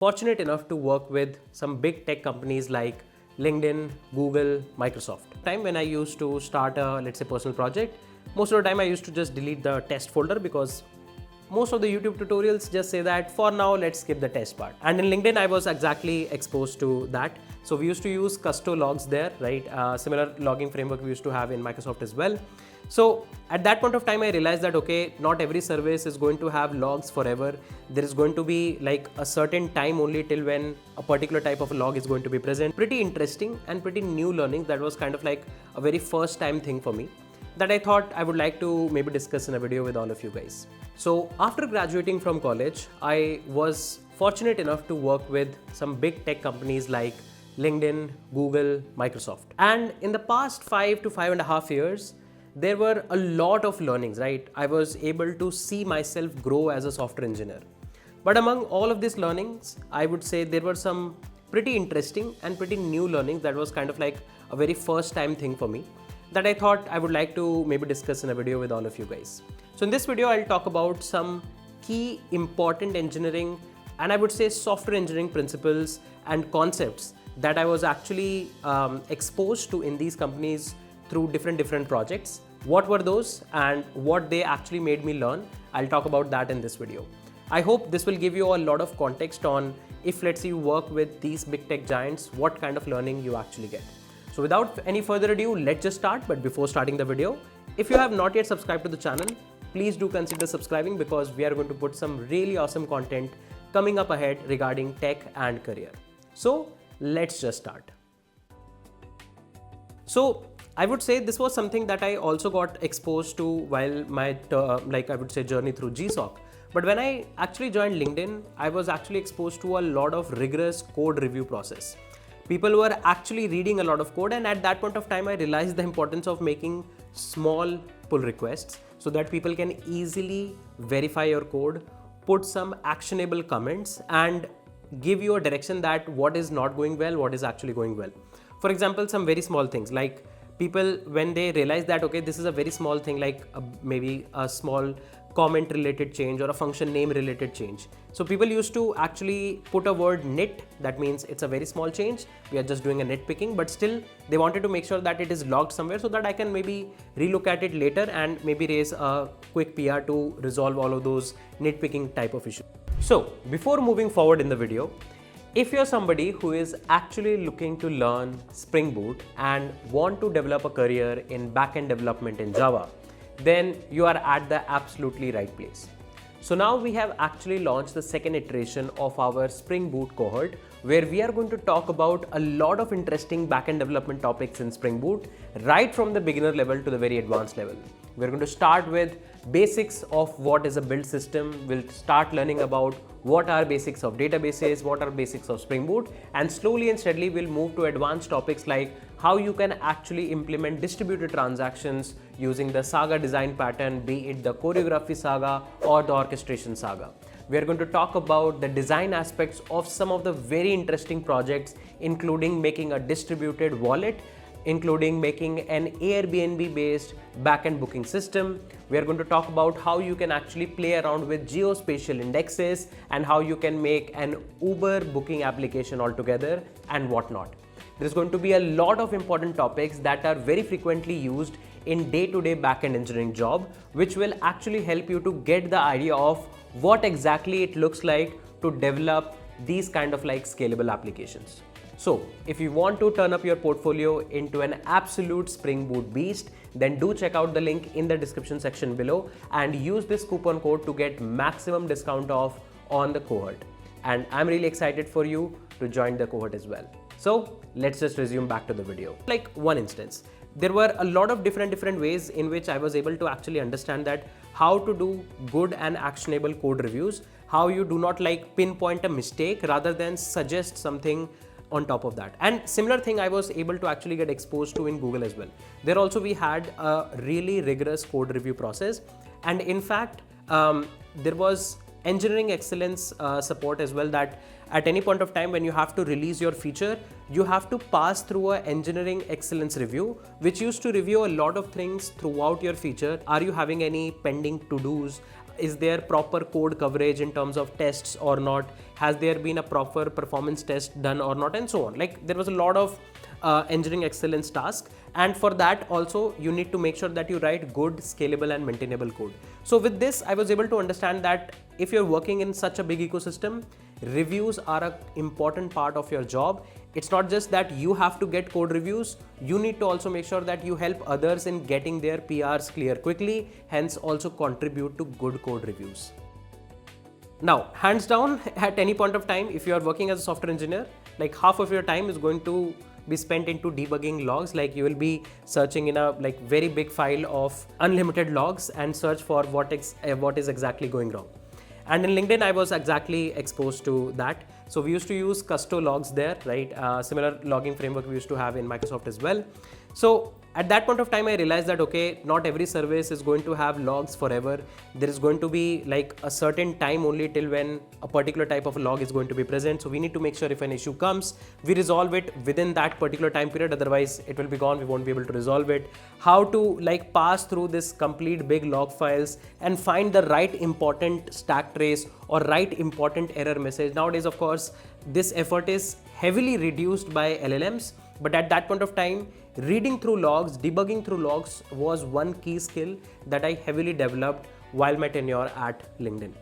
fortunate enough to work with some big tech companies like LinkedIn, Google, Microsoft. Time when I used to start a, let's say, personal project, most of the time I used to just delete the test folder because most of the YouTube tutorials just say that for now, let's skip the test part. And in LinkedIn, I was exactly exposed to that. So we used to use Custo logs there, right? Similar logging framework we used to have in Microsoft as well. So at that point of time, I realized that, okay, not every service is going to have logs forever. There is going to be like a certain time only till when a particular type of a log is going to be present. Pretty interesting and pretty new learning. That was kind of like a very first time thing for me that I thought I would like to maybe discuss in a video with all of you guys. So after graduating from college, I was fortunate enough to work with some big tech companies like LinkedIn, Google, Microsoft. And in the past 5 to 5.5 years, there were a lot of learnings, right? I was able to see myself grow as a software engineer. But among all of these learnings, I would say there were some pretty interesting and pretty new learnings that was kind of like a very first time thing for me that I thought I would like to maybe discuss in a video with all of you guys. So in this video, I'll talk about some key important engineering and I would say software engineering principles and concepts that I was actually exposed to in these companies through different projects. What were those and what they actually made me learn? I'll talk about that in this video. I hope this will give you a lot of context on if, let's say, you work with these big tech giants, what kind of learning you actually get. So without any further ado, let's just start. But before starting the video, if you have not yet subscribed to the channel, please do consider subscribing because we are going to put some really awesome content coming up ahead regarding tech and career. So let's just start. So I would say this was something that I also got exposed to while my journey through GSOC. But when I actually joined LinkedIn, I was actually exposed to a lot of rigorous code review process. People were actually reading a lot of code, and at that point of time, I realized the importance of making small pull requests so that people can easily verify your code, put some actionable comments, and give you a direction that what is not going well, what is actually going well. For example, some very small things like people, when they realize that, okay, this is a very small thing like maybe a small comment related change or a function name related change. So people used to actually put a word nit, that means it's a very small change. We are just doing a nitpicking, but still they wanted to make sure that it is logged somewhere so that I can maybe relook at it later and maybe raise a quick PR to resolve all of those nitpicking type of issues. So before moving forward in the video, if you're somebody who is actually looking to learn Spring Boot and want to develop a career in backend development in Java, then you are at the absolutely right place. So now we have actually launched the second iteration of our Spring Boot cohort, where we are going to talk about a lot of interesting backend development topics in Spring Boot, right from the beginner level to the very advanced level. We're going to start with basics of what is a build system. We'll start learning about what are basics of databases, what are basics of Spring Boot, and slowly and steadily we'll move to advanced topics like how you can actually implement distributed transactions using the Saga design pattern, be it the choreography saga or the orchestration saga. We are going to talk about the design aspects of some of the very interesting projects, including making a distributed wallet, including making an Airbnb based backend booking system. We are going to talk about how you can actually play around with geospatial indexes and how you can make an Uber booking application altogether and whatnot. There's going to be a lot of important topics that are very frequently used in day-to-day backend engineering job, which will actually help you to get the idea of what exactly it looks like to develop these kind of like scalable applications. So if you want to turn up your portfolio into an absolute Spring Boot beast, then do check out the link in the description section below and use this coupon code to get maximum discount off on the cohort. And I'm really excited for you to join the cohort as well. So let's just resume back to the video. Like one instance, there were a lot of different ways in which I was able to actually understand that how to do good and actionable code reviews, how you do not like pinpoint a mistake rather than suggest something on top of that. And similar thing I was able to actually get exposed to in Google as well. There also we had a really rigorous code review process, and in fact there was engineering excellence support as well, that at any point of time when you have to release your feature, you have to pass through an engineering excellence review, which used to review a lot of things throughout your feature. Are you having any pending to-dos? is there proper code coverage in terms of tests or not, has there been a proper performance test done or not, and so on. Like there was a lot of engineering excellence task, and for that also you need to make sure that you write good, scalable and maintainable code. So with this I was able to understand that if you're working in such a big ecosystem, reviews are an important part of your job. It's not just that you have to get code reviews, you need to also make sure that you help others in getting their PRs clear quickly, hence also contribute to good code reviews. Now, hands down, at any point of time, if you are working as a software engineer, like half of your time is going to be spent into debugging logs. Like you will be searching in a like very big file of unlimited logs and search for what is exactly going wrong. And in LinkedIn, I was exactly exposed to that. So we used to use Custo logs there, right? Similar logging framework we used to have in Microsoft as well. So at that point of time, I realized that, okay, not every service is going to have logs forever. There is going to be like a certain time only till when a particular type of log is going to be present. So we need to make sure if an issue comes, we resolve it within that particular time period. Otherwise it will be gone. We won't be able to resolve it. How to like pass through this complete big log files and find the right important stack trace or right important error message. Nowadays, of course, this effort is heavily reduced by LLMs. But at that point of time, reading through logs, debugging through logs was one key skill that I heavily developed while my tenure at LinkedIn.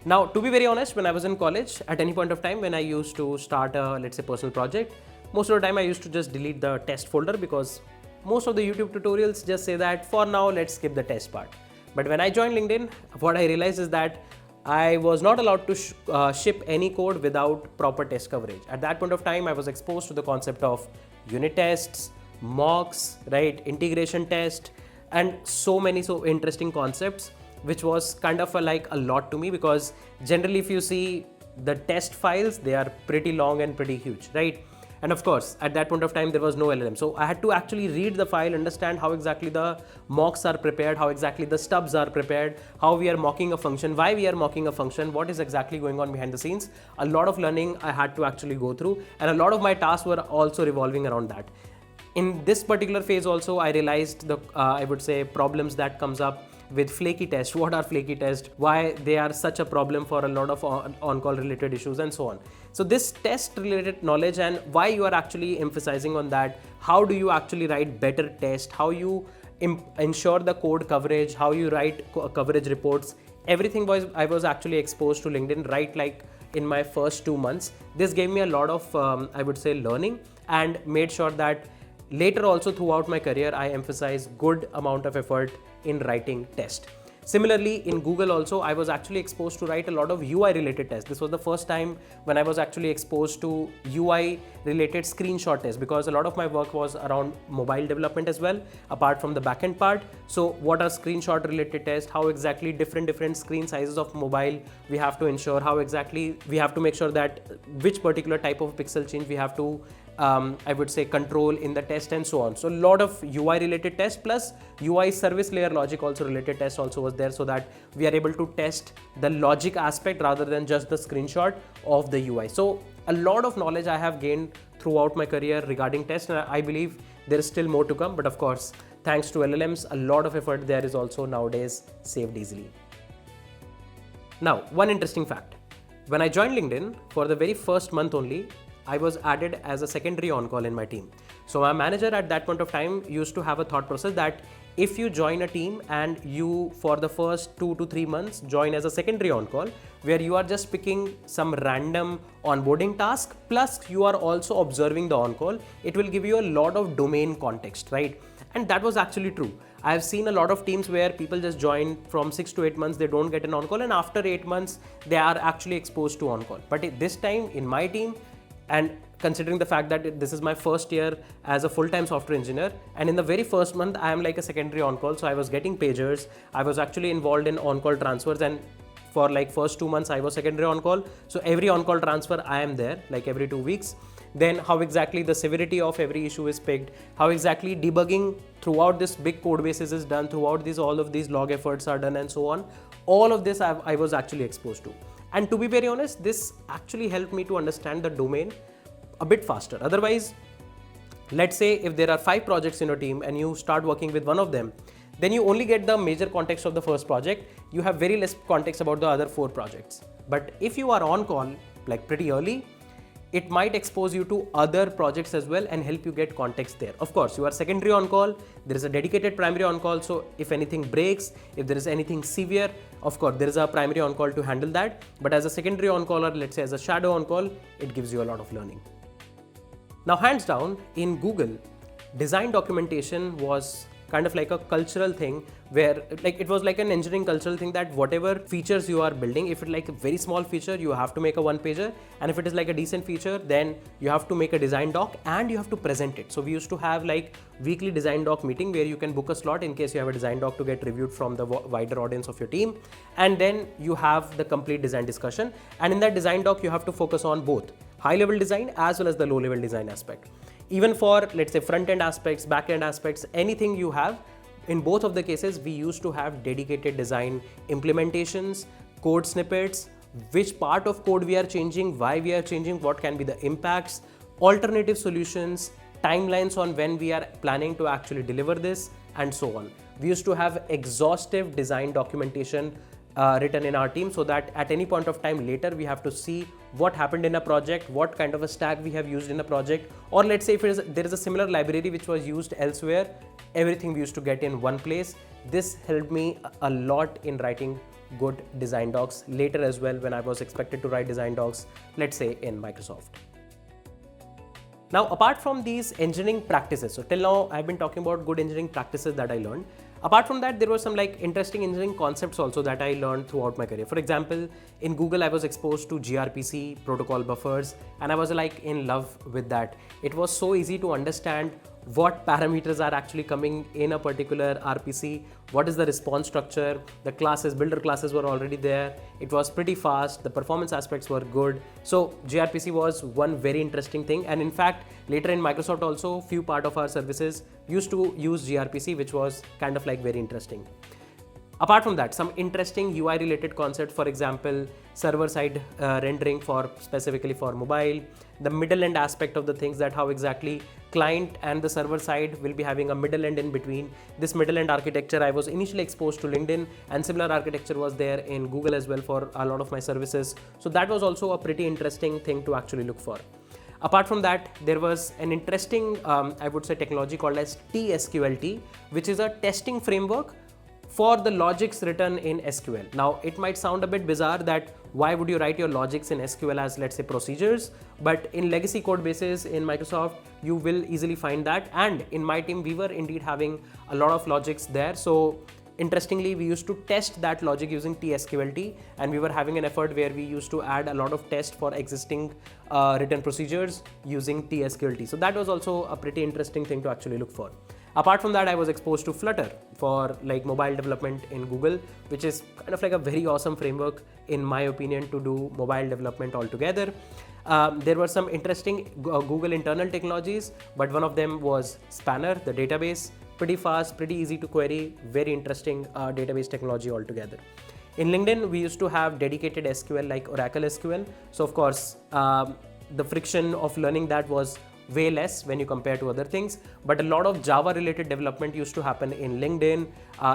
Now, to be very honest, when I was in college, at any point of time when I used to start a, let's say, personal project, most of the time I used to just delete the test folder because most of the YouTube tutorials just say that for now, let's skip the test part. But when I joined LinkedIn, what I realized is that I was not allowed to ship any code without proper test coverage. At that point of time, I was exposed to the concept of unit tests, mocks, right, integration test, and so many interesting concepts, which was kind of like a lot to me because generally if you see the test files, they are pretty long and pretty huge, right? And of course, at that point of time, there was no LLM. So I had to actually read the file, understand how exactly the mocks are prepared, how exactly the stubs are prepared, how we are mocking a function, why we are mocking a function, what is exactly going on behind the scenes. A lot of learning I had to actually go through, and a lot of my tasks were also revolving around that. In this particular phase also, I realized the, I would say, problems that comes up with flaky tests. What are flaky tests? Why they are such a problem for a lot of on-call related issues and so on. So this test related knowledge and why you are actually emphasizing on that, how do you actually write better test, how you ensure the code coverage, how you write coverage reports, everything I was actually exposed to LinkedIn right like in my first 2 months. This gave me a lot of, I would say, learning and made sure that later also throughout my career, I emphasize good amount of effort in writing test. Similarly, in Google also, I was actually exposed to write a lot of UI related tests. This was the first time when I was actually exposed to UI related screenshot tests because a lot of my work was around mobile development as well, apart from the backend part. So what are screenshot related tests? How exactly different screen sizes of mobile we have to ensure, how exactly we have to make sure that which particular type of pixel change we have to I would say control in the test and so on. So a lot of UI related tests plus UI service layer logic also related tests also was there so that we are able to test the logic aspect rather than just the screenshot of the UI. So a lot of knowledge I have gained throughout my career regarding tests, and I believe there is still more to come. But of course, thanks to LLMs, a lot of effort there is also nowadays saved easily. Now, one interesting fact. When I joined LinkedIn, for the very first month only, I was added as a secondary on-call in my team. So my manager at that point of time used to have a thought process that if you join a team and you for the first 2 to 3 months join as a secondary on-call, where you are just picking some random onboarding task, plus you are also observing the on-call, it will give you a lot of domain context, right? And that was actually true. I have seen a lot of teams where people just join from 6 to 8 months, they don't get an on-call, and after 8 months, they are actually exposed to on-call. But this time in my team, and considering the fact that this is my first year as a full-time software engineer, and in the very first month, I am like a secondary on-call. So I was getting pagers. I was actually involved in on-call transfers, and for like first 2 months, I was secondary on-call. So every on-call transfer, I am there like every 2 weeks. Then how exactly the severity of every issue is picked, how exactly debugging throughout this big code bases is done, throughout these, all of these log efforts are done and so on. All of this I was actually exposed to. And to be very honest, this actually helped me to understand the domain a bit faster. Otherwise, let's say if there are 5 projects in your team and you start working with one of them, then you only get the major context of the first project. You have very less context about the other 4 projects. But if you are on call like pretty early, it might expose you to other projects as well and help you get context there. Of course, you are secondary on call, there is a dedicated primary on call, so if anything breaks, if there is anything severe, of course there is a primary on call to handle that. But as a secondary on call, or let's say as a shadow on call, it gives you a lot of learning. Now, hands down, in Google, design documentation was kind of like a cultural thing, where like it was like an engineering cultural thing, that whatever features you are building, if it's like a very small feature, you have to make a 1-pager, and if it is like a decent feature, then you have to make a design doc and you have to present it. So we used to have like weekly design doc meeting where you can book a slot in case you have a design doc to get reviewed from the wider audience of your team, and then you have the complete design discussion, and in that design doc you have to focus on both high level design as well as the low level design aspect. Even for, let's say, front end aspects, back end aspects, anything you have, in both of the cases, we used to have dedicated design implementations, code snippets, which part of code we are changing, why we are changing, what can be the impacts, alternative solutions, timelines on when we are planning to actually deliver this, and so on. We used to have exhaustive design documentation written in our team, so that at any point of time later we have to see what happened in a project, what kind of a stack we have used in a project, or let's say if there is a similar library which was used elsewhere, everything we used to get in one place. This helped me a lot in writing good design docs later as well, when I was expected to write design docs, let's say in Microsoft. Now, apart from these engineering practices, so till now I've been talking about good engineering practices that I learned. Apart from that, there were some like interesting engineering concepts also that I learned throughout my career. For example, in Google, I was exposed to gRPC, protocol buffers, and I was like in love with that. It was so easy to understand what parameters are actually coming in a particular RPC, what is the response structure, the classes, builder classes were already there, it was pretty fast, the performance aspects were good. So gRPC was one very interesting thing, and in fact later in Microsoft also, few part of our services used to use gRPC, which was kind of like very interesting. Apart from that, some interesting UI related concepts, for example, server side rendering for specifically for mobile, the middle end aspect of the things, that how exactly client and the server side will be having a middle end in between. This middle end architecture I was initially exposed to LinkedIn, and similar architecture was there in Google as well for a lot of my services. So that was also a pretty interesting thing to actually look for. Apart from that, there was an interesting, I would say, technology called as tSQLt, which is a testing framework for the logics written in SQL. Now, it might sound a bit bizarre that why would you write your logics in SQL as, let's say, procedures, but in legacy code bases in Microsoft, you will easily find that. And in my team, we were indeed having a lot of logics there. So interestingly, we used to test that logic using tSQLt, and we were having an effort where we used to add a lot of tests for existing written procedures using tSQLt. So that was also a pretty interesting thing to actually look for. Apart from that, I was exposed to Flutter for like mobile development in Google, which is kind of like a very awesome framework in my opinion to do mobile development altogether. There were some interesting Google internal technologies, but one of them was Spanner, the database. Pretty fast, pretty easy to query, very interesting database technology altogether. In LinkedIn, we used to have dedicated SQL like Oracle SQL. So of course, the friction of learning that was way less when you compare to other things, but a lot of Java related development used to happen in LinkedIn,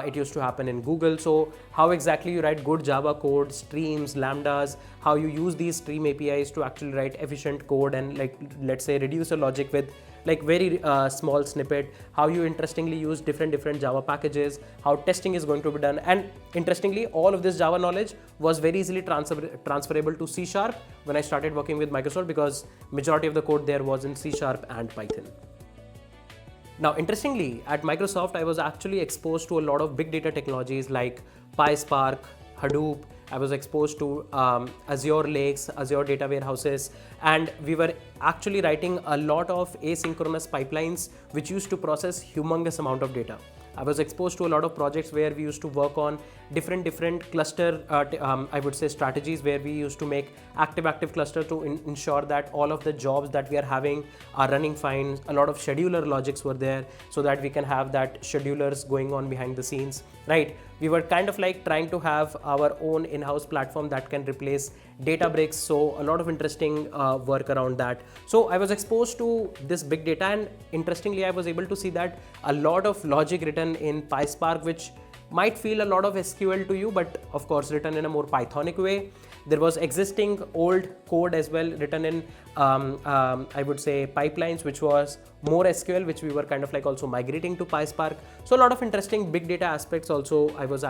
it used to happen in Google. So how exactly you write good Java code, streams, lambdas, how you use these stream APIs to actually write efficient code and like, let's say, reduce a logic with like very small snippet, how you interestingly use different Java packages, how testing is going to be done. And interestingly, all of this Java knowledge was very easily transferable to C# when I started working with Microsoft, because majority of the code there was in C# and Python. Now, interestingly, at Microsoft, I was actually exposed to a lot of big data technologies like PySpark, Hadoop. I was exposed to Azure lakes, Azure data warehouses, and we were actually writing a lot of asynchronous pipelines which used to process humongous amount of data. I was exposed to a lot of projects where we used to work on different cluster, I would say, strategies, where we used to make active cluster to ensure that all of the jobs that we are having are running fine. A lot of scheduler logics were there so that we can have that schedulers going on behind the scenes, right? We were kind of like trying to have our own in-house platform that can replace Databricks. So a lot of interesting work around that. So I was exposed to this big data, and interestingly, I was able to see that a lot of logic written in PySpark, which might feel a lot of SQL to you, but of course written in a more Pythonic way. There was existing old code as well written in I would say pipelines, which was more SQL, which we were kind of like also migrating to PySpark. So a lot of interesting big data aspects also I was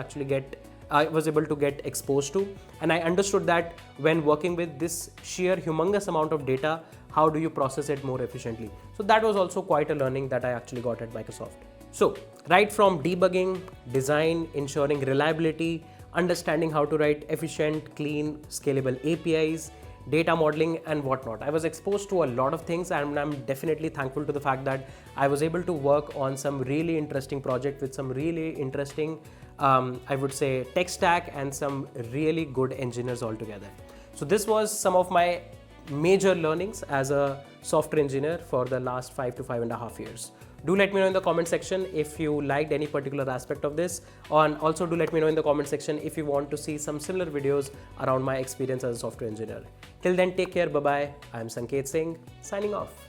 able to get exposed to, and I understood that when working with this sheer humongous amount of data, how do you process it more efficiently? So that was also quite a learning that I actually got at Microsoft. So right from debugging, design, ensuring reliability, understanding how to write efficient, clean, scalable APIs, data modeling and whatnot, I was exposed to a lot of things, and I'm definitely thankful to the fact that I was able to work on some really interesting project with some really interesting, I would say, tech stack and some really good engineers altogether. So this was some of my major learnings as a software engineer for the last 5 to 5.5 years. Do let me know in the comment section if you liked any particular aspect of this, and also do let me know in the comment section if you want to see some similar videos around my experience as a software engineer. Till then, take care, bye bye. I am Sanket Singh, signing off.